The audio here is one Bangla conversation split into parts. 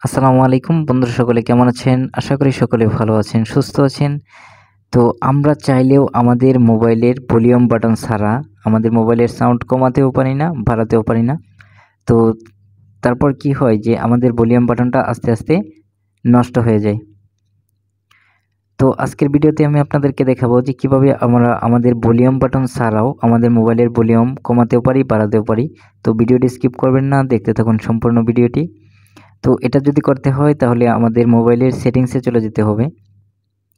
আসসালামু আলাইকুম বন্ধুরা, সকলে কেমন আছেন? আশা করি সকলে ভালো আছেন, সুস্থ আছেন। তো আমরা চাইলেও আমাদের মোবাইলের ভলিউম বাটন ছাড়া আমাদের মোবাইলের সাউন্ড কমাতেও পারি না, বাড়াতেও পারি না। তো তারপর কি হয় যে আমাদের ভলিউম বাটনটা আস্তে আস্তে নষ্ট হয়ে যায়। তো আজকের ভিডিওতে আমি আপনাদেরকে দেখাবো যে কিভাবে আমরা আমাদের ভলিউম বাটন ছাড়াও আমাদের মোবাইলের ভলিউম কমাতেও পারি, বাড়াতেও পারি। তো ভিডিওটি স্কিপ করবেন না, দেখতে থাকুন সম্পূর্ণ ভিডিওটি। তো এটা যদি করতে হয় তাহলে আমাদের মোবাইলের সেটিংসে চলে যেতে হবে।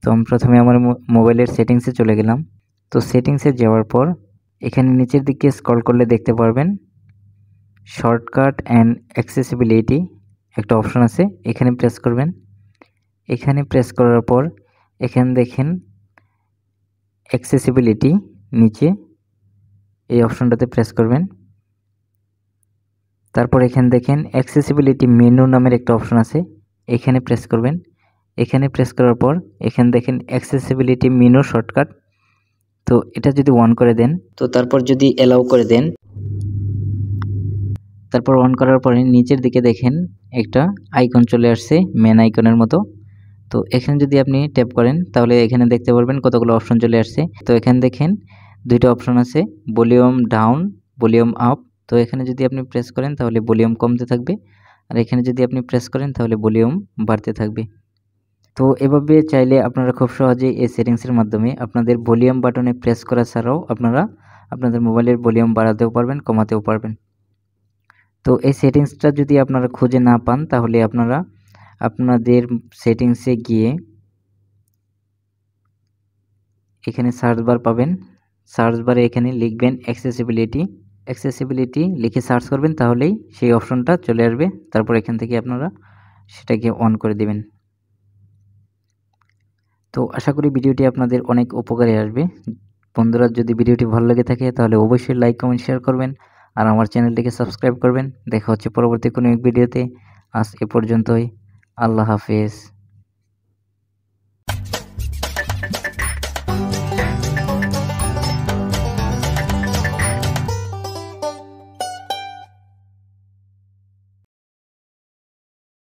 তো আমি প্রথমে আমার মোবাইলের সেটিংসে চলে গেলাম। তো সেটিংসে যাওয়ার পর এখানে নিচের দিকে স্ক্রল করলে দেখতে পারবেন শর্টকাট অ্যান্ড অ্যাক্সেসিবিলিটি একটা অপশন আছে, এখানে প্রেস করবেন। এখানে প্রেস করার পর এখানে দেখেন অ্যাক্সেসিবিলিটি, নিচে এই অপশনটাতে প্রেস করবেন। তারপর এখানে দেখেন অ্যাক্সেসিবিলিটি মেনু নামের একটা অপশন আছে, এখানে প্রেস করবেন। এখানে প্রেস করার পর এখানে দেখেন অ্যাক্সেসিবিলিটি মেনু শর্টকাট, তো এটা যদি অন করে দেন, তো তারপর যদি অ্যালাউ করে দেন, তারপর অন করার পরে নিচের দিকে দেখেন একটা আইকন চলে আসছে মেন আইকনের মতো। তো এখানে যদি আপনি ট্যাপ করেন তাহলে এখানে দেখতে পারবেন কতগুলো অপশন চলে আসছে। তো এখানে দেখেন দুইটা অপশন আছে, ভলিউম ডাউন, ভলিউম আপ। তো এখানে যদি আপনি প্রেস করেন তাহলে ভলিউম কমতে থাকবে, আর এখানে যদি আপনি প্রেস করেন তাহলে ভলিউম বাড়তে থাকবে। তো এভাবে চাইলে আপনারা খুব সহজেই এই সেটিংসের মাধ্যমে আপনাদের ভলিউম বাটনে প্রেস করা ছাড়াও আপনারা আপনাদের মোবাইলের ভলিউম বাড়াতেও পারবেন, কমাতেও পারবেন। তো এই সেটিংসটা যদি আপনারা খুঁজে না পান তাহলে আপনারা আপনাদের সেটিংসে গিয়ে এখানে সার্চ বার পাবেন, সার্চ বারে এখানে লিখবেন অ্যাক্সেসিবিলিটি লিখে সার্চ করবেন, তাহলেই সেই অপশনটা চলে আসবে। তারপর এখান থেকে আপনারা সেটাকে অন করে দেবেন। তো আশা করি ভিডিওটি আপনাদের অনেক উপকারে আসবে। বন্ধুরা, যদি ভিডিওটি ভালো লেগে থাকে তাহলে অবশ্যই লাইক, কমেন্ট, শেয়ার করবেন আর আমার চ্যানেলটিকে সাবস্ক্রাইব করবেন। দেখা হচ্ছে পরবর্তী কোনো এক ভিডিওতে। আজ এ পর্যন্তই। আল্লাহ হাফেজ।